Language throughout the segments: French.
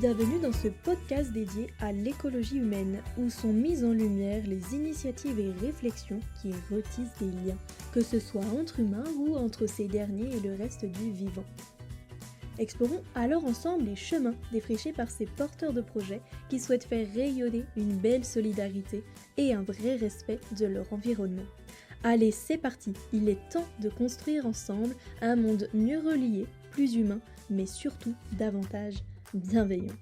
Bienvenue dans ce podcast dédié à l'écologie humaine, où sont mises en lumière les initiatives et réflexions qui retissent des liens, que ce soit entre humains ou entre ces derniers et le reste du vivant. Explorons alors ensemble les chemins défrichés par ces porteurs de projets qui souhaitent faire rayonner une belle solidarité et un vrai respect de leur environnement. Allez, c'est parti, il est temps de construire ensemble un monde mieux relié, plus humain, mais surtout davantage bienveillant.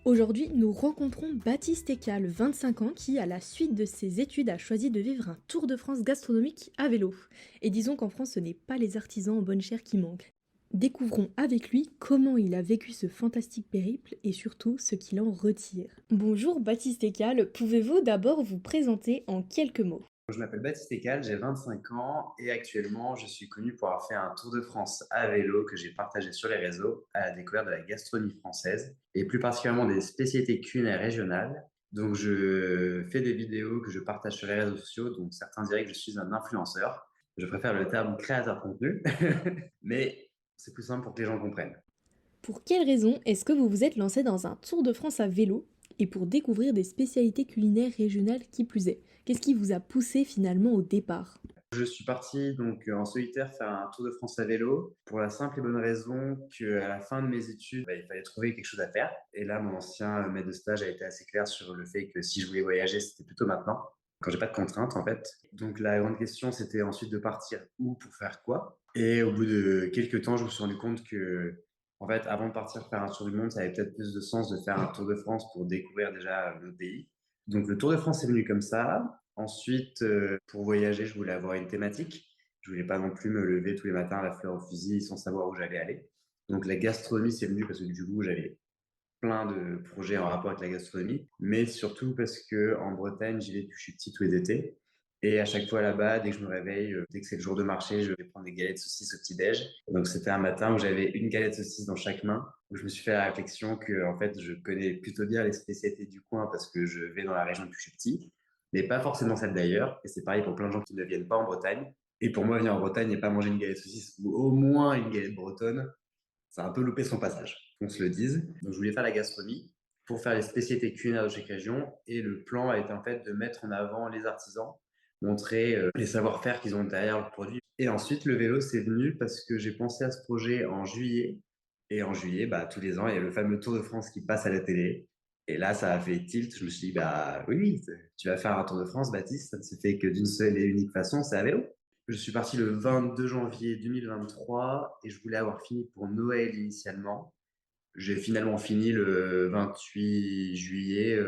Aujourd'hui, nous rencontrons Baptiste Ekal, 25 ans, qui, à la suite de ses études, a choisi de vivre un Tour de France gastronomique à vélo. Et disons qu'en France, ce n'est pas les artisans en bonne chère qui manquent. Découvrons avec lui comment il a vécu ce fantastique périple et surtout ce qu'il en retire. Bonjour Baptiste Ekal, pouvez-vous d'abord vous présenter en quelques mots ? Je m'appelle Baptiste Ekal, j'ai 25 ans et actuellement je suis connu pour avoir fait un Tour de France à vélo que j'ai partagé sur les réseaux à la découverte de la gastronomie française et plus particulièrement des spécialités culinaires régionales. Donc je fais des vidéos que je partage sur les réseaux sociaux, donc certains diraient que je suis un influenceur. Je préfère le terme créateur de contenu, mais c'est plus simple pour que les gens comprennent. Pour quelles raisons est-ce que vous vous êtes lancé dans un Tour de France à vélo et pour découvrir des spécialités culinaires régionales qui plus est? Qu'est-ce qui vous a poussé finalement au départ? Je suis parti donc en solitaire faire un Tour de France à vélo pour la simple et bonne raison qu'à la fin de mes études, il fallait trouver quelque chose à faire. Et là, mon ancien maître de stage a été assez clair sur le fait que si je voulais voyager, c'était plutôt maintenant, quand j'ai pas de contraintes en fait. Donc la grande question, c'était ensuite de partir où pour faire quoi. Et au bout de quelques temps, je me suis rendu compte que, en fait, avant de partir faire un tour du monde, ça avait peut-être plus de sens de faire un Tour de France pour découvrir déjà le pays. Donc le Tour de France est venu comme ça. Ensuite, pour voyager, je voulais avoir une thématique. Je voulais pas non plus me lever tous les matins la fleur au fusil sans savoir où j'allais aller. Donc la gastronomie, c'est venu parce que du coup, j'avais plein de projets en rapport avec la gastronomie, mais surtout parce que en Bretagne, j'y vais depuis que je suis petit tous les étés. Et à chaque fois là-bas, dès que je me réveille, dès que c'est le jour de marché, je vais prendre des galettes saucisses au petit-déj. Donc c'était un matin où j'avais une galette saucisse dans chaque main, où je me suis fait la réflexion que en fait, je connais plutôt bien les spécialités du coin parce que je vais dans la région depuis que je suis petit, mais pas forcément celle d'ailleurs. Et c'est pareil pour plein de gens qui ne viennent pas en Bretagne. Et pour moi, venir en Bretagne et pas manger une galette saucisse ou au moins une galette bretonne, ça a un peu loupé son passage, qu'on se le dise. Donc je voulais faire la gastronomie pour faire les spécialités culinaires de chaque région. Et le plan a été en fait de mettre en avant les artisans, montrer les savoir-faire qu'ils ont derrière leurs produits. Et ensuite, le vélo, c'est venu parce que j'ai pensé à ce projet en juillet. Et en juillet, tous les ans, il y a le fameux Tour de France qui passe à la télé. Et là, ça a fait tilt. Je me suis dit, oui, tu vas faire un Tour de France, Baptiste. Ça ne se fait que d'une seule et unique façon, c'est à vélo. Je suis parti le 22 janvier 2023 et je voulais avoir fini pour Noël initialement. J'ai finalement fini le 28 juillet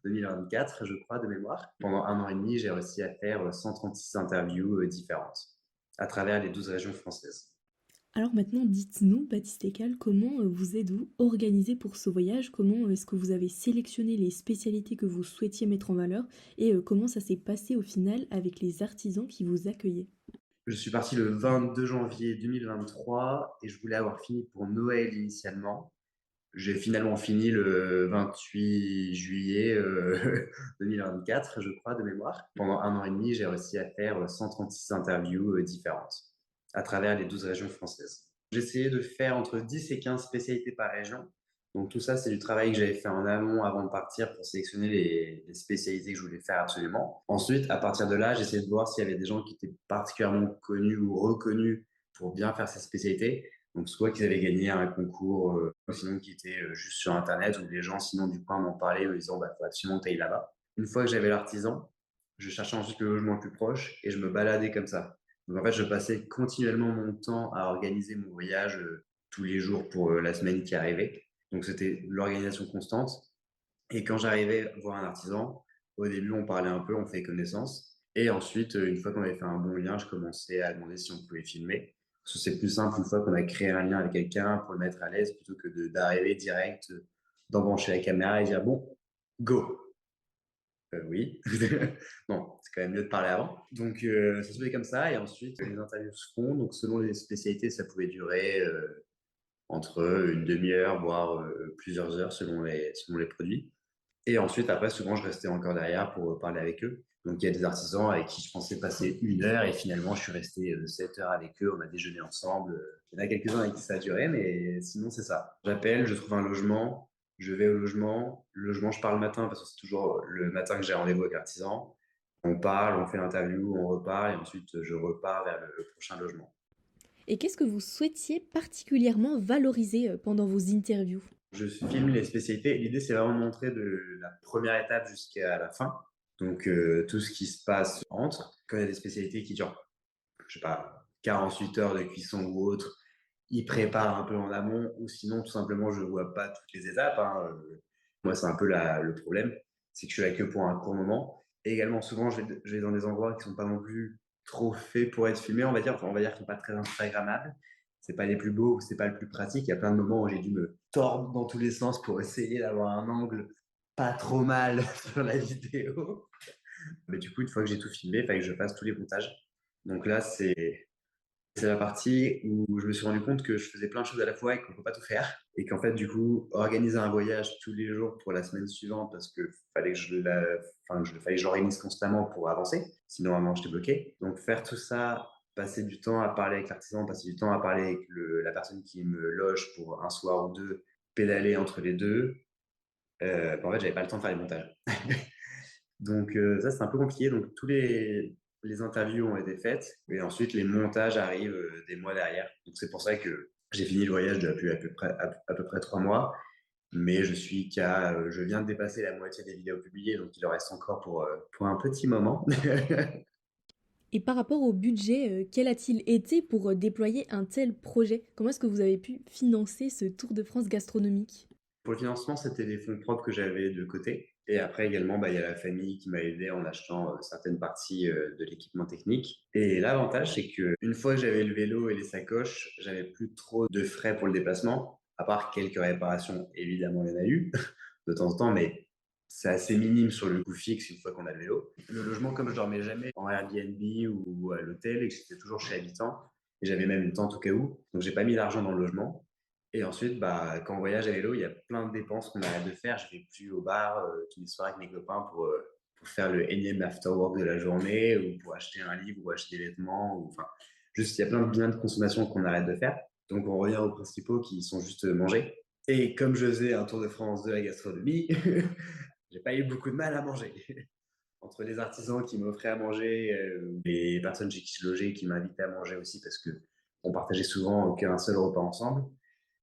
2024, je crois, de mémoire. Pendant un an et demi, j'ai réussi à faire 136 interviews différentes à travers les 12 régions françaises. Alors maintenant, dites-nous, Baptiste Ekal, comment vous êtes-vous organisé pour ce voyage? Comment est-ce que vous avez sélectionné les spécialités que vous souhaitiez mettre en valeur? Et comment ça s'est passé au final avec les artisans qui vous accueillaient? Je suis parti le 22 janvier 2023 et je voulais avoir fini pour Noël initialement. J'ai finalement fini le 28 juillet 2024, je crois, de mémoire. Pendant un an et demi, j'ai réussi à faire 136 interviews différentes à travers les 12 régions françaises. J'ai essayé de faire entre 10 et 15 spécialités par région. Donc tout ça, c'est du travail que j'avais fait en amont avant de partir pour sélectionner les spécialités que je voulais faire absolument. Ensuite, à partir de là, j'ai essayé de voir s'il y avait des gens qui étaient particulièrement connus ou reconnus pour bien faire ces spécialités. Donc, soit qu'ils avaient gagné un concours, sinon qui était juste sur Internet, où les gens, sinon, du coin m'en parlaient, en disant, faut absolument que tu ailles là-bas. Une fois que j'avais l'artisan, je cherchais ensuite le logement le plus proche et je me baladais comme ça. Donc, en fait, je passais continuellement mon temps à organiser mon voyage tous les jours pour la semaine qui arrivait. Donc, c'était l'organisation constante. Et quand j'arrivais voir un artisan, au début, on parlait un peu, on fait connaissance. Et ensuite, une fois qu'on avait fait un bon lien, je commençais à demander si on pouvait filmer. Parce que c'est plus simple une fois qu'on a créé un lien avec quelqu'un pour le mettre à l'aise plutôt que d'arriver direct, d'embrancher la caméra et dire bon, go. Oui. Non, c'est quand même mieux de parler avant. Donc, ça se fait comme ça. Et ensuite, les interviews se font. Donc, selon les spécialités, ça pouvait durer entre une demi-heure, voire plusieurs heures selon les produits. Et ensuite, après, souvent, je restais encore derrière pour parler avec eux. Donc, il y a des artisans avec qui je pensais passer 1 heure et finalement, je suis resté 7 heures avec eux. On a déjeuné ensemble. Il y en a quelques-uns avec qui ça a duré, mais sinon, c'est ça. J'appelle, je trouve un logement, je vais au logement. Le logement, je pars le matin parce que c'est toujours le matin que j'ai rendez-vous avec l'artisan. On parle, on fait l'interview, on repart et ensuite, je repars vers le prochain logement. Et qu'est-ce que vous souhaitiez particulièrement valoriser pendant vos interviews? Je filme les spécialités. L'idée, c'est vraiment de montrer de la première étape jusqu'à la fin. Donc, tout ce qui se passe entre. Quand il y a des spécialités qui durent, je sais pas, 48 heures de cuisson ou autre, ils préparent un peu en amont ou sinon, tout simplement, je vois pas toutes les étapes, hein. Moi, c'est un peu le problème, c'est que je suis là que pour un court moment. Et également, souvent, je vais dans des endroits qui sont pas non plus trop faits pour être filmés, on va dire. Enfin, on va dire qu'ils sont pas très instagrammables. C'est pas les plus beaux, c'est pas le plus pratique. Il y a plein de moments où j'ai dû me tordre dans tous les sens pour essayer d'avoir un angle pas trop mal sur la vidéo. Mais du coup, une fois que j'ai tout filmé, il fallait que je fasse tous les montages. Donc là, c'est la partie où je me suis rendu compte que je faisais plein de choses à la fois et qu'on ne peut pas tout faire. Et qu'en fait, du coup, organiser un voyage tous les jours pour la semaine suivante parce que fallait que fallait que j'organise constamment pour avancer. Sinon, vraiment, j'étais bloqué. Donc, faire tout ça, passer du temps à parler avec l'artisan, passer du temps à parler avec la personne qui me loge pour un soir ou deux, pédaler entre les deux. En fait, j'avais pas le temps de faire les montages. Donc ça, c'est un peu compliqué. Donc tous les interviews ont été faites et ensuite les montages arrivent des mois derrière. Donc c'est pour ça que j'ai fini le voyage depuis à peu près 3 mois, mais je viens de dépasser la moitié des vidéos publiées, donc il en reste encore pour un petit moment. Et par rapport au budget, quel a-t-il été pour déployer un tel projet? Comment est-ce que vous avez pu financer ce Tour de France gastronomique? Pour le financement, c'était des fonds propres que j'avais de côté. Et après également, il y a la famille qui m'a aidé en achetant certaines parties de l'équipement technique. Et l'avantage, c'est qu'une fois que j'avais le vélo et les sacoches, j'avais plus trop de frais pour le déplacement, à part quelques réparations. Évidemment, il y en a eu de temps en temps, mais c'est assez minime sur le coût fixe une fois qu'on a le vélo. Le logement, comme je dormais jamais en Airbnb ou à l'hôtel et que j'étais toujours chez habitant, et j'avais même une tente au cas où, donc j'ai pas mis d'argent dans le logement. Et ensuite, quand on voyage à vélo, il y a plein de dépenses qu'on arrête de faire. Je vais plus au bar tous les soirs avec mes copains pour faire le énième after-work de la journée ou pour acheter un livre ou acheter des vêtements. Enfin, juste, il y a plein de biens de consommation qu'on arrête de faire. Donc, on revient aux principaux qui sont juste manger. Et comme je faisais un tour de France de la gastronomie, j'ai pas eu beaucoup de mal à manger. Entre les artisans qui m'offraient à manger, les personnes chez qui je logeais qui m'invitaient à manger aussi parce que on partageait souvent qu'un seul repas ensemble.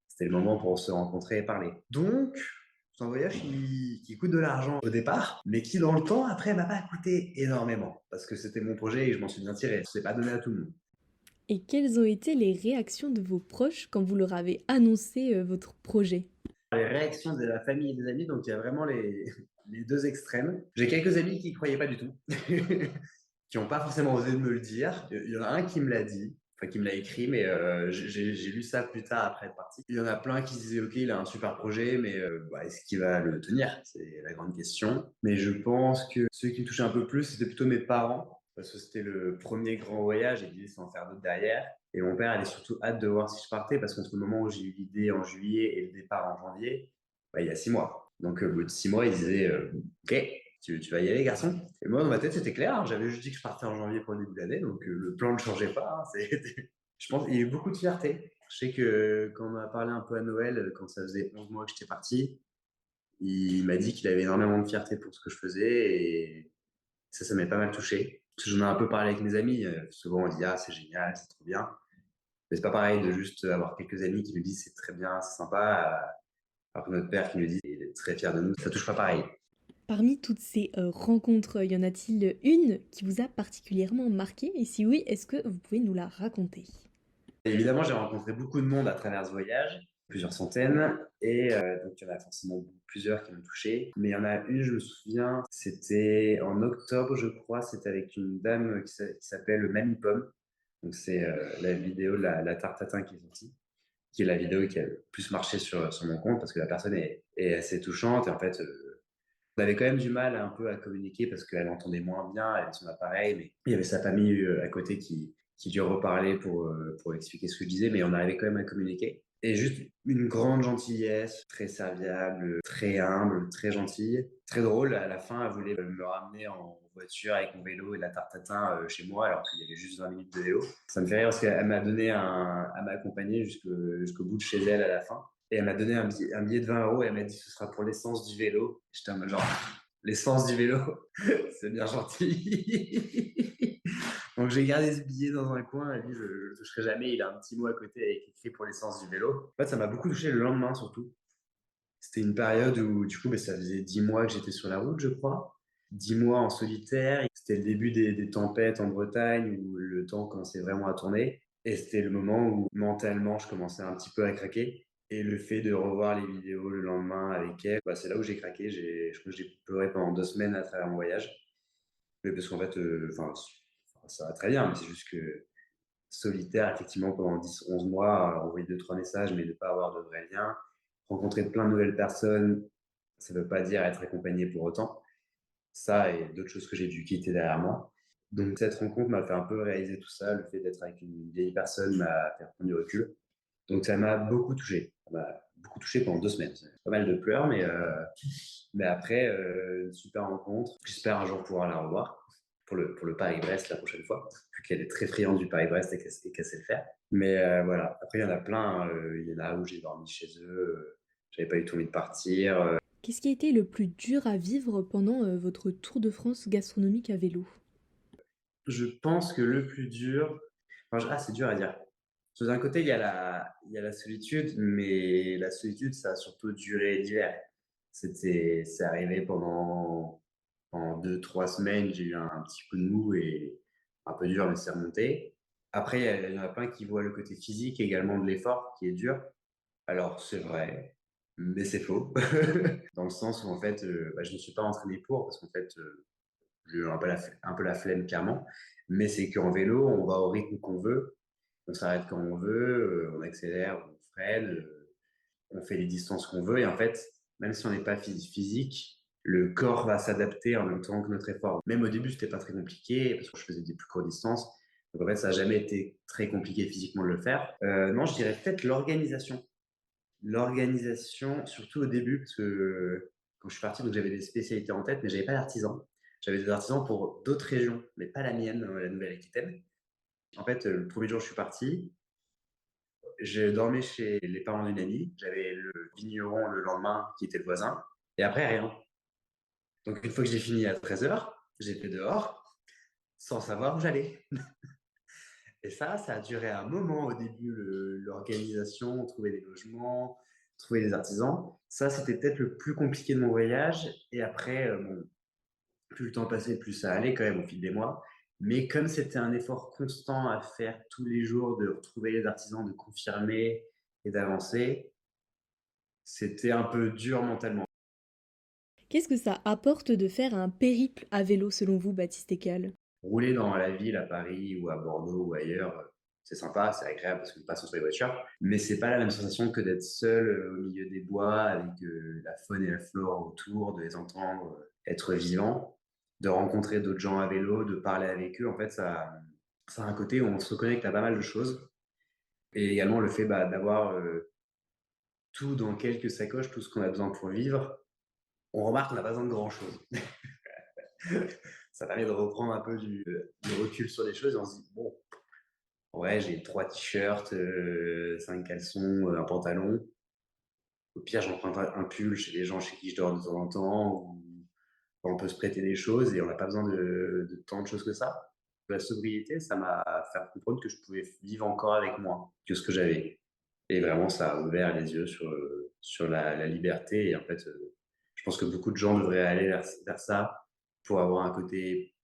C'était le moment pour se rencontrer et parler. Donc, c'est un voyage qui coûte de l'argent au départ, mais qui dans le temps, après, m'a pas coûté énormément. Parce que c'était mon projet et je m'en suis bien tiré. Je ne pas donné à tout le monde. Et quelles ont été les réactions de vos proches quand vous leur avez annoncé votre projet? Les réactions de la famille et des amis, donc il y a vraiment les deux extrêmes. J'ai quelques amis qui ne croyaient pas du tout, qui n'ont pas forcément osé de me le dire. Il y en a un qui me l'a dit, enfin qui me l'a écrit, mais j'ai lu ça plus tard après être parti. Il y en a plein qui se disaient ok, il a un super projet, mais est-ce qu'il va le tenir? C'est la grande question. Mais je pense que ceux qui me touchaient un peu plus, c'était plutôt mes parents, parce que c'était le premier grand voyage et l'idée c'est d'en faire d'autres derrière. Et mon père avait surtout hâte de voir si je partais, parce qu'entre le moment où j'ai eu l'idée en juillet et le départ en janvier, il y a 6 mois. Donc au bout de 6 mois, il disait ok, tu vas y aller, garçon. Et moi, dans ma tête, c'était clair. J'avais juste dit que je partais en janvier pour le début de l'année, donc le plan ne changeait pas. Je pense qu'il y a eu beaucoup de fierté. Je sais que quand on a parlé un peu à Noël, quand ça faisait 11 mois que j'étais parti, il m'a dit qu'il avait énormément de fierté pour ce que je faisais et ça m'a pas mal touché. Parce que j'en ai un peu parlé avec mes amis. Souvent, on dit ah, c'est génial, c'est trop bien. Mais c'est pas pareil de juste avoir quelques amis qui nous disent c'est très bien, c'est sympa, alors que notre père qui nous dit il est très fier de nous. Ça touche pas pareil. Parmi toutes ces rencontres, y en a-t-il une qui vous a particulièrement marqué? Et si oui, est-ce que vous pouvez nous la raconter? Et évidemment, j'ai rencontré beaucoup de monde à travers ce voyage, plusieurs centaines, et donc il y en a forcément plusieurs qui m'ont touché. Mais il y en a une, je me souviens, c'était en octobre, je crois, c'était avec une dame qui s'appelle Mamie Pomme. Donc c'est la vidéo de la tarte tatin qui est sortie, qui est la vidéo qui a le plus marché sur mon compte parce que la personne est assez touchante et en fait, on avait quand même du mal un peu à communiquer parce qu'elle entendait moins bien avec son appareil, mais il y avait sa famille à côté qui dû reparler pour expliquer ce que je disais, mais on arrivait quand même à communiquer. Et juste une grande gentillesse, très serviable, très humble, très gentille, très drôle. À la fin, elle voulait me ramener en voiture avec mon vélo et la tarte tatin chez moi, alors qu'il y avait juste 20 minutes de vélo. Ça me fait rire parce qu'elle m'a donné elle m'a accompagné jusqu'au bout de chez elle à la fin. Et elle m'a donné un billet de 20 euros et elle m'a dit ce sera pour l'essence du vélo. J'étais en mode genre, l'essence du vélo, c'est bien gentil. Donc j'ai gardé ce billet dans un coin et dit je le toucherai jamais. Il a un petit mot à côté avec écrit pour l'essence du vélo. En fait, ça m'a beaucoup touché le lendemain surtout. C'était une période où du coup, ça faisait 10 mois que j'étais sur la route, je crois. 10 mois en solitaire. C'était le début des tempêtes en Bretagne où le temps commençait vraiment à tourner. Et c'était le moment où mentalement, je commençais un petit peu à craquer. Et le fait de revoir les vidéos le lendemain avec elle, c'est là où j'ai craqué. Je crois que j'ai pleuré pendant 2 semaines à travers mon voyage. Mais parce qu'en fait, ça va très bien, mais c'est juste que solitaire, effectivement, pendant 10, 11 mois, envoyer 2, 3 messages, mais ne pas avoir de vrais liens, rencontrer plein de nouvelles personnes, ça ne veut pas dire être accompagné pour autant. Ça et d'autres choses que j'ai dû quitter derrière moi. Donc cette rencontre m'a fait un peu réaliser tout ça, le fait d'être avec une vieille personne m'a fait prendre du recul. Donc ça m'a beaucoup touché. Ça m'a beaucoup touché pendant 2 semaines. Pas mal de pleurs, mais après, une super rencontre. J'espère un jour pouvoir la revoir pour le Paris-Brest la prochaine fois, vu qu'elle est très friande du Paris-Brest et qu'elle sait le faire. Mais voilà, après il y en a plein. Il y en a où j'ai dormi chez eux, j'avais pas eu tout envie de partir. Qu'est-ce qui a été le plus dur à vivre pendant votre tour de France gastronomique à vélo? Je pense que le plus dur, c'est dur à dire. Parce que d'un côté, il y a la solitude, mais la solitude, ça a surtout duré l'hiver. C'est arrivé pendant 2, 3 semaines, j'ai eu un petit coup de mou et un peu dur, mais c'est remonté. Après, il y en a plein qui voient le côté physique également de l'effort qui est dur. Alors, c'est vrai, mais c'est faux. Dans le sens où, en fait, je ne me suis pas entraîné pour, parce qu'en fait, j'ai eu un peu la flemme, clairement. Mais c'est qu'en vélo, on va au rythme qu'on veut, on s'arrête quand on veut, on accélère, on freine, on fait les distances qu'on veut. Et en fait, même si on n'est pas physique, le corps va s'adapter en même temps que notre effort. Même au début, c'était pas très compliqué parce que je faisais des plus courtes distances. Donc en fait, ça n'a jamais été très compliqué physiquement de le faire. Non, je dirais peut-être l'organisation. L'organisation, surtout au début, parce que quand je suis parti, donc j'avais des spécialités en tête, mais j'avais pas d'artisans. J'avais des artisans pour d'autres régions, mais pas la mienne, la Nouvelle-Aquitaine. En fait, le premier jour, je suis parti. Je dormais chez les parents d'une amie. J'avais le vigneron le lendemain qui était le voisin. Et après, rien. Donc, une fois que j'ai fini à 13h, j'étais dehors sans savoir où j'allais. Et ça a duré un moment au début, l'organisation, trouver des logements, trouver des artisans. Ça, c'était peut-être le plus compliqué de mon voyage. Et après, bon, plus le temps passait, plus ça allait quand même au fil des mois. Mais comme c'était un effort constant à faire tous les jours, de retrouver les artisans, de confirmer et d'avancer, c'était un peu dur mentalement. Qu'est-ce que ça apporte de faire un périple à vélo selon vous, Baptiste Ecal? Rouler dans la ville, à Paris ou à Bordeaux ou ailleurs, c'est sympa, c'est agréable parce qu'on passe entre les voitures, mais c'est pas la même sensation que d'être seul au milieu des bois avec la faune et la flore autour, de les entendre, être vivant, de rencontrer d'autres gens à vélo, de parler avec eux. En fait, ça a un côté où on se reconnecte à pas mal de choses. Et également le fait d'avoir tout dans quelques sacoches, tout ce qu'on a besoin pour vivre. On remarque qu'on n'a pas besoin de grand-chose. Ça permet de reprendre un peu du recul sur les choses et on se dit, bon, ouais, j'ai 3 t-shirts, 5 caleçons, un pantalon. Au pire, j'emprunte un pull chez les gens chez qui je dors de temps en temps, ou on peut se prêter des choses et on n'a pas besoin de tant de choses que ça. La sobriété, ça m'a fait comprendre que je pouvais vivre encore avec moins que ce que j'avais. Et vraiment, ça a ouvert les yeux sur la liberté. Et en fait, je pense que beaucoup de gens devraient aller vers ça pour avoir un côté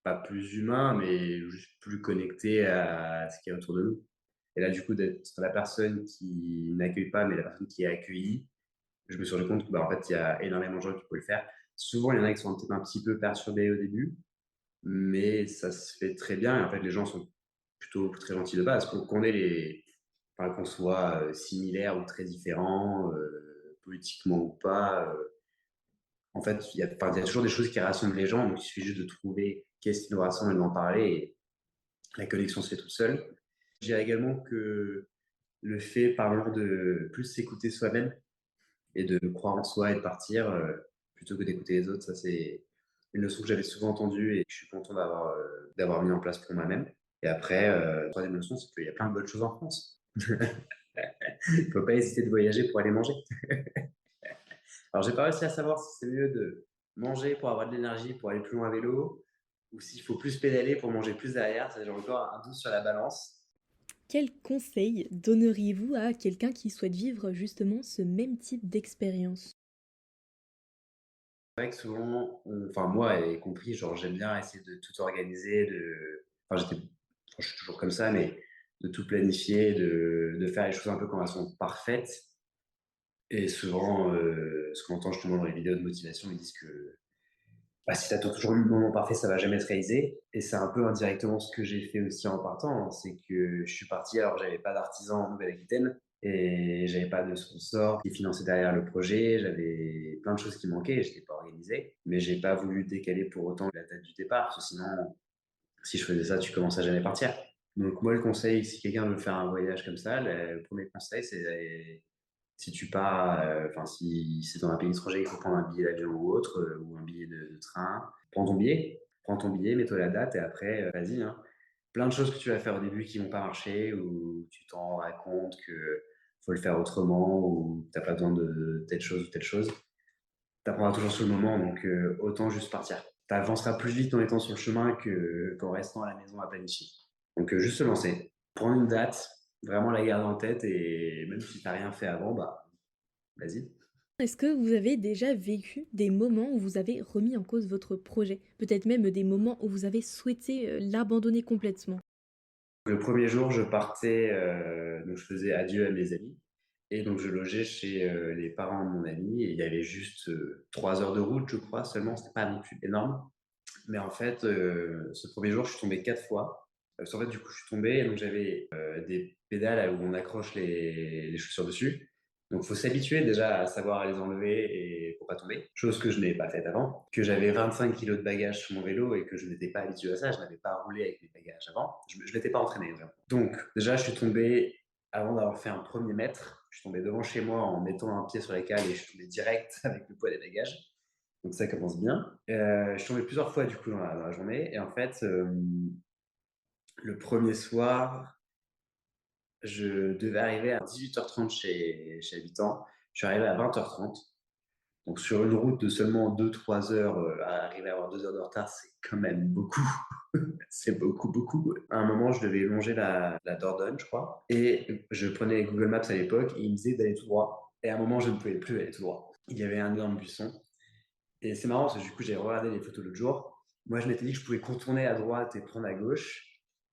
pas plus humain, mais juste plus connecté à ce qui est autour de nous. Et là, du coup, d'être la personne qui n'accueille pas, mais la personne qui est accueillie, je me suis rendu compte en fait, il y a énormément de gens qui pouvaient le faire. Souvent, il y en a qui sont peut-être un petit peu perturbés au début, mais ça se fait très bien. Et en fait, les gens sont plutôt très gentils de base. Qu'on soit similaires ou très différents, politiquement ou pas. En fait, il y a toujours des choses qui rassemblent les gens. Donc, il suffit juste de trouver qu'est-ce qui nous rassemble et d'en parler. Et la connexion se fait toute seule. Je dirais également que le fait, par exemple, de plus s'écouter soi-même et de croire en soi et de partir, plutôt que d'écouter les autres. Ça, c'est une leçon que j'avais souvent entendue et que je suis content d'avoir mis en place pour moi-même. Et après, 3e leçon, c'est qu'il y a plein de bonnes choses en France. Il faut pas hésiter de voyager pour aller manger. Alors, j'ai pas réussi à savoir si c'est mieux de manger pour avoir de l'énergie, pour aller plus loin à vélo, ou s'il faut plus pédaler pour manger plus derrière. Ça, j'ai encore un doute sur la balance. Quel conseil donneriez-vous à quelqu'un qui souhaite vivre justement ce même type d'expérience? C'est vrai que souvent, enfin moi y compris, genre j'aime bien essayer de tout organiser, enfin je suis toujours comme ça, mais de tout planifier, de faire les choses un peu comme elles sont parfaites. Et souvent, ce qu'on entend justement dans les vidéos de motivation, ils disent que bah, si tu attends toujours le moment parfait, ça va jamais se réaliser. Et c'est un peu indirectement ce que j'ai fait aussi en partant, hein. C'est que je suis parti alors j'avais pas d'artisan en Nouvelle-Aquitaine et j'avais pas de sponsor qui finançait derrière le projet. J'avais plein de choses qui manquaient et j'étais pas organisé. Mais j'ai pas voulu décaler pour autant la date du départ, parce que sinon, si je faisais ça, tu commences à jamais partir. Donc moi, le conseil, si quelqu'un veut faire un voyage comme ça, le premier conseil, c'est si tu pars, enfin si c'est dans un pays étranger, il faut prendre un billet d'avion ou autre, ou un billet de train. Prends ton billet, mets-toi la date et après, vas-y, hein. Plein de choses que tu vas faire au début qui vont pas marcher, ou tu t'en rendras compte que faut le faire autrement, ou tu as pas besoin de telle chose ou telle chose. Tu apprendras toujours sur le moment, donc autant juste partir. Tu avanceras plus vite en étant sur le chemin qu'en restant à la maison à planifier. Donc juste se lancer, prendre une date, vraiment la garder en tête, et même si tu as rien fait avant, bah vas-y. Est-ce que vous avez déjà vécu des moments où vous avez remis en cause votre projet? Peut-être même des moments où vous avez souhaité, l'abandonner complètement? Le premier jour, je partais, donc je faisais adieu à mes amis et donc je logeais chez, les parents de mon ami, et il y avait juste, 3 heures de route, je crois seulement, c'était pas non plus énorme. Mais en fait, ce premier jour, je suis tombé 4 fois. Parce qu'en fait, du coup, je suis tombé et donc j'avais, des pédales où on accroche les chaussures dessus. Donc faut s'habituer déjà à savoir les enlever et pour pas tomber, chose que je n'avais pas faite avant. Que j'avais 25 kilos de bagages sur mon vélo et que je n'étais pas habitué à ça, je n'avais pas roulé avec mes bagages avant. Je m'étais pas entraîné vraiment. Donc déjà, je suis tombé avant d'avoir fait un premier mètre. Je suis tombé devant chez moi en mettant un pied sur les cales et je suis tombé direct avec le poids des bagages. Donc ça commence bien. Je suis tombé plusieurs fois du coup dans la journée et en fait, le premier soir, je devais arriver à 18h30 chez Habitant. Je suis arrivé à 20h30. Donc sur une route de seulement 2-3 heures, à arriver à avoir 2 heures de retard, c'est quand même beaucoup. C'est beaucoup, beaucoup. À un moment, je devais longer la Dordogne, je crois, et je prenais Google Maps à l'époque et il me disait d'aller tout droit, et à un moment, je ne pouvais plus aller tout droit. Il y avait un énorme buisson. Et c'est marrant parce que du coup, j'ai regardé les photos l'autre jour. Moi, je m'étais dit que je pouvais contourner à droite et prendre à gauche.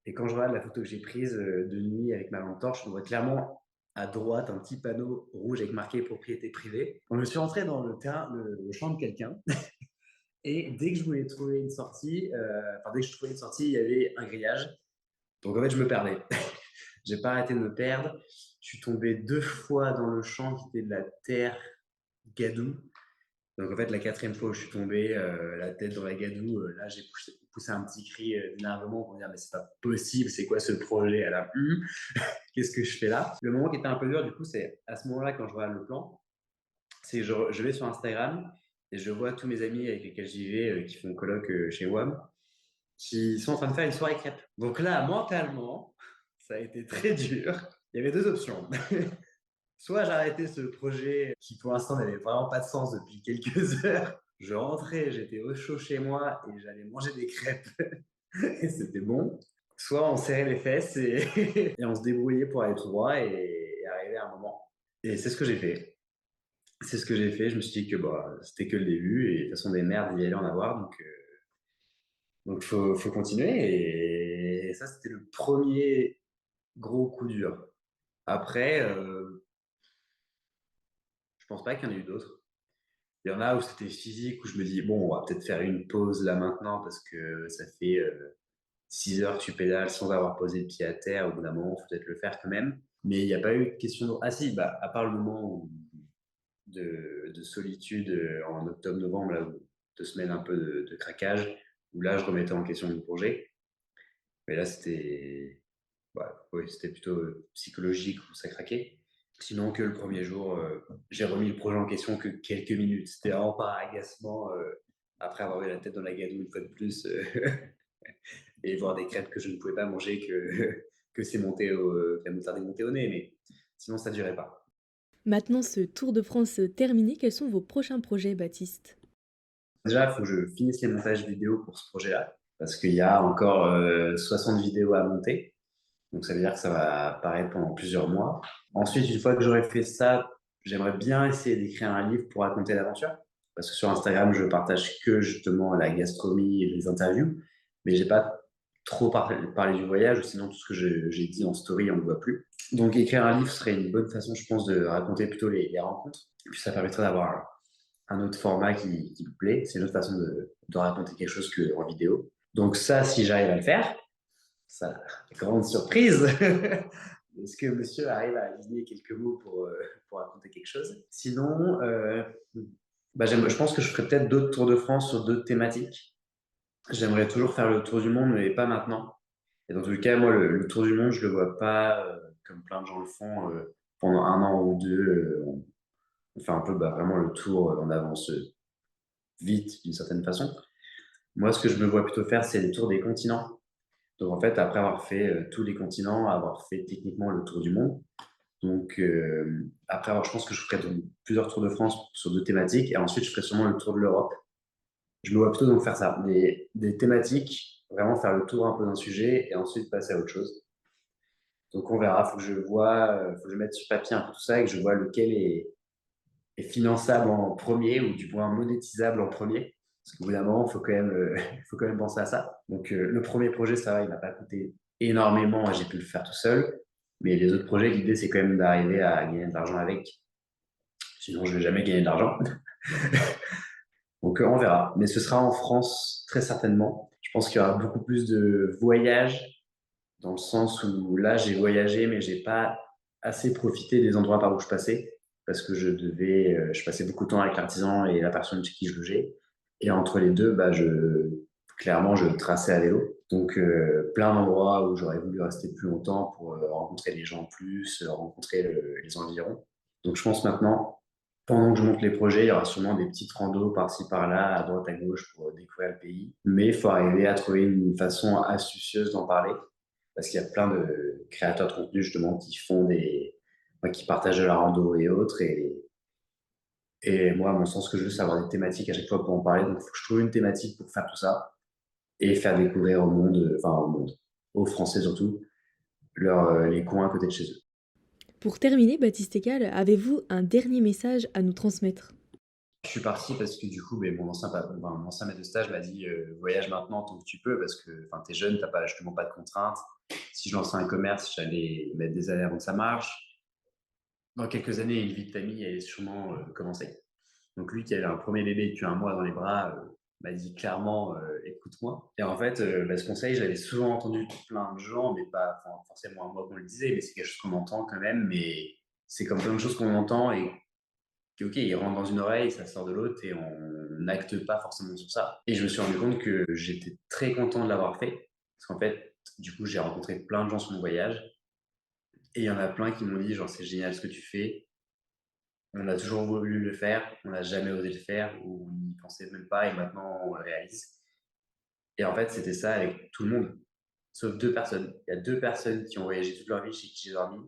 Et quand je regarde la photo que j'ai prise de nuit avec ma lampe torche, on voit clairement à droite un petit panneau rouge avec marqué propriété privée. Donc, je suis rentré dans le terrain, le champ de quelqu'un. Et dès que je voulais trouver une sortie, enfin, dès que je trouvais une sortie, il y avait un grillage. Donc, en fait, je me perdais. J'ai pas arrêté de me perdre. Je suis tombé 2 fois dans le champ qui était de la terre gadoue. Donc en fait, la quatrième fois où je suis tombé, la tête dans la gadoue, là j'ai poussé un petit cri d'énervement pour me dire mais c'est pas possible, c'est quoi ce projet à la qu'est-ce que je fais là? Le moment qui était un peu dur du coup, c'est à ce moment-là quand je regarde le plan, c'est que je vais sur Instagram et je vois tous mes amis avec lesquels j'y vais, qui font coloc chez WAM, qui sont en train de faire une soirée crêpes. Donc là, mentalement, ça a été très dur. Il y avait deux options. Soit j'arrêtais ce projet qui pour l'instant n'avait vraiment pas de sens depuis quelques heures. Je rentrais, j'étais au chaud chez moi et j'allais manger des crêpes et c'était bon. Soit on serrait les fesses et on se débrouillait pour aller tout droit et arriver à un moment. Et c'est ce que j'ai fait. C'est ce que j'ai fait. Je me suis dit que bah, c'était que le début et de toute façon des merdes, il y allait en avoir. Donc faut continuer. Et ça, c'était le premier gros coup dur. Après, je pense pas qu'il y en ait eu d'autres. Il y en a où c'était physique, où je me dis, bon, on va peut-être faire une pause là maintenant parce que ça fait 6 heures que tu pédales sans avoir posé le pied à terre. Au bout d'un moment, il faut peut-être le faire quand même. Mais il n'y a pas eu de question de... Ah si, bah, à part le moment de solitude en octobre-novembre, là, où 2 semaines un peu de craquage, où là, je remettais en question mon projet. Mais là, c'était Oui, c'était plutôt psychologique où ça craquait. Sinon, que le premier jour, j'ai remis le projet en question que quelques minutes. C'était vraiment par agacement, après avoir eu la tête dans la gadoue une fois de plus, et voir des crêpes que je ne pouvais pas manger que c'est monté que la moutarde est montée au nez, mais sinon ça durait pas. Maintenant ce Tour de France terminé, quels sont vos prochains projets, Baptiste? Déjà, il faut que je finisse les montages vidéo pour ce projet-là, parce qu'il y a encore 60 vidéos à monter. Donc ça veut dire que ça va apparaître pendant plusieurs mois. Ensuite, une fois que j'aurai fait ça, j'aimerais bien essayer d'écrire un livre pour raconter l'aventure. Parce que sur Instagram, je partage que justement la gastronomie et les interviews, mais j'ai pas trop parlé du voyage, ou sinon tout ce que j'ai dit en story, on ne le voit plus. Donc écrire un livre serait une bonne façon, je pense, de raconter plutôt les rencontres. Et puis ça permettrait d'avoir un autre format qui me plaît. C'est une autre façon de raconter quelque chose qu'en vidéo. Donc ça, si j'arrive à le faire, ça, grande surprise. Est-ce que monsieur arrive à aligner quelques mots pour raconter quelque chose? Sinon, je pense que je ferai peut-être d'autres Tours de France sur d'autres thématiques. J'aimerais toujours faire le tour du monde, mais pas maintenant. Et dans tous les cas, moi, le tour du monde, je le vois pas comme plein de gens le font pendant un an ou deux. On fait un peu vraiment le tour, on avance vite d'une certaine façon. Moi, ce que je me vois plutôt faire, c'est les tours des continents. Donc en fait, après avoir fait tous les continents, avoir fait techniquement le tour du monde, donc après je pense que je ferai plusieurs tours de France sur deux thématiques et ensuite je ferai sûrement le tour de l'Europe. Je me vois plutôt donc faire ça, des thématiques, vraiment faire le tour un peu d'un sujet et ensuite passer à autre chose. Donc on verra, faut que je mette sur papier un peu tout ça et que je vois lequel est finançable en premier ou du moins monétisable en premier. Parce qu'au bout d'un moment, il faut, faut quand même penser à ça. Donc, le premier projet, ça va, il m'a pas coûté énormément, j'ai pu le faire tout seul. Mais les autres projets, l'idée, c'est quand même d'arriver à gagner de l'argent avec. Sinon, je vais jamais gagner d'argent. Donc, on verra. Mais ce sera en France, très certainement. Je pense qu'il y aura beaucoup plus de voyages, dans le sens où là, j'ai voyagé, mais j'ai pas assez profité des endroits par où je passais parce que je passais beaucoup de temps avec l'artisan et la personne chez qui je logeais. Et entre les deux, clairement, je traçais à vélo. Donc, plein d'endroits où j'aurais voulu rester plus longtemps pour rencontrer les gens en plus, rencontrer les environs. Donc, je pense maintenant, pendant que je monte les projets, il y aura sûrement des petites randos par-ci, par-là, à droite, à gauche pour découvrir le pays. Mais il faut arriver à trouver une façon astucieuse d'en parler parce qu'il y a plein de créateurs de contenu justement qui partagent de la rando et autres. Et moi, à mon sens, ce que je veux, c'est avoir des thématiques à chaque fois pour en parler. Donc, il faut que je trouve une thématique pour faire tout ça et faire découvrir au monde, aux Français surtout, les coins à côté de chez eux. Pour terminer, Baptiste Ecal, avez-vous un dernier message à nous transmettre? Je suis parti parce que du coup, mon ancien maître de stage m'a dit voyage maintenant tant que tu peux parce que tu es jeune, tu n'as pas, justement pas de contraintes. Si je lançais un commerce, j'allais mettre des années avant que ça marche. Dans quelques années, une vie de famille allait sûrement commencer. Donc lui qui avait un premier bébé depuis un mois dans les bras m'a dit clairement écoute-moi. Et en fait, ce conseil, j'avais souvent entendu de plein de gens, mais pas forcément à moi qu'on le disait, mais c'est quelque chose qu'on entend quand même. Mais c'est comme plein de choses qu'on entend et qui, ok, il rentre dans une oreille, ça sort de l'autre et on n'acte pas forcément sur ça. Et je me suis rendu compte que j'étais très content de l'avoir fait parce qu'en fait, du coup, j'ai rencontré plein de gens sur mon voyage et il y en a plein qui m'ont dit genre c'est génial ce que tu fais, on a toujours voulu le faire, on n'a jamais osé le faire ou on n'y pensait même pas et maintenant on le réalise. Et en fait, c'était ça avec tout le monde, sauf deux personnes. Il y a deux personnes qui ont voyagé toute leur vie chez qui j'ai dormi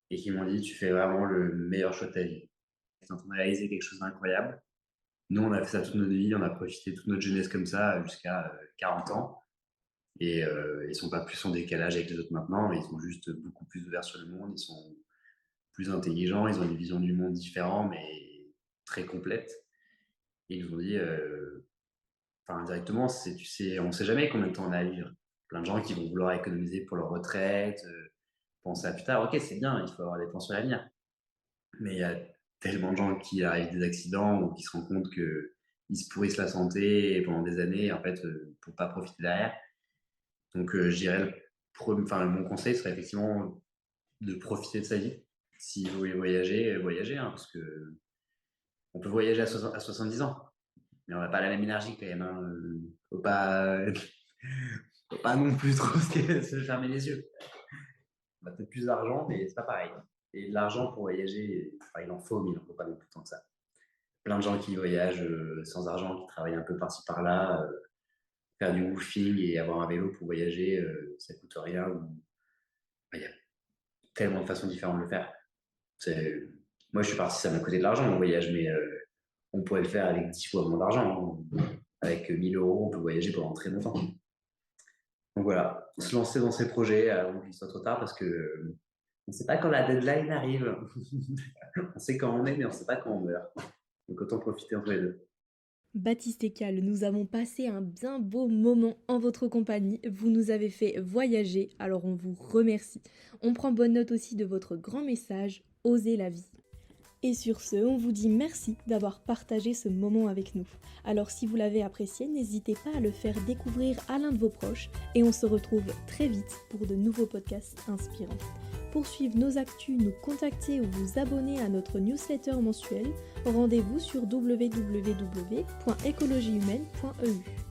et qui m'ont dit tu fais vraiment le meilleur choix de ta vie. Tu es en train de réaliser quelque chose d'incroyable. Nous, on a fait ça toute notre vie, on a profité toute notre jeunesse comme ça jusqu'à 40 ans. Et ils sont pas plus en décalage avec les autres maintenant, ils sont juste beaucoup plus ouverts sur le monde, ils sont plus intelligents, ils ont une vision du monde différente, mais très complète. Et ils nous ont dit, indirectement, tu sais, on ne sait jamais combien de temps on a à vivre. Plein de gens qui vont vouloir économiser pour leur retraite, penser à plus tard. Ok, c'est bien, il faut avoir des plans sur l'avenir. Mais il y a tellement de gens qui arrivent des accidents ou qui se rendent compte qu'ils se pourrissent la santé pendant des années, en fait, pour pas profiter derrière. Donc, je dirais, mon conseil serait effectivement de profiter de sa vie. Si vous voulez voyager, voyagez, hein, parce que on peut voyager à 70 ans, mais on n'a pas la même énergie quand même. Hein. Faut pas, faut pas non plus trop se fermer les yeux. On a peut-être plus d'argent, mais c'est pas pareil. Et de l'argent pour voyager, enfin, il en faut, mais il en faut pas non plus tant que ça. Plein de gens qui voyagent sans argent, qui travaillent un peu par-ci par-là, faire du woofing et avoir un vélo pour voyager, ça coûte rien. Il y a tellement de façons différentes de le faire. Moi, je suis parti, ça m'a coûté de l'argent mon voyage, mais on pourrait le faire avec 10 fois moins d'argent, hein. Avec 1 000 €, on peut voyager pendant très longtemps. Donc voilà, se lancer dans ces projets avant qu'il soit trop tard parce que on ne sait pas quand la deadline arrive. On sait quand on est, mais on ne sait pas quand on meurt. Donc autant profiter entre les deux. Baptiste et Cal, nous avons passé un bien beau moment en votre compagnie. Vous nous avez fait voyager, alors on vous remercie. On prend bonne note aussi de votre grand message, Osez la vie. Et sur ce, on vous dit merci d'avoir partagé ce moment avec nous. Alors si vous l'avez apprécié, n'hésitez pas à le faire découvrir à l'un de vos proches et on se retrouve très vite pour de nouveaux podcasts inspirants. Pour suivre nos actus, nous contacter ou vous abonner à notre newsletter mensuelle, rendez-vous sur www.ecologihumaine.eu.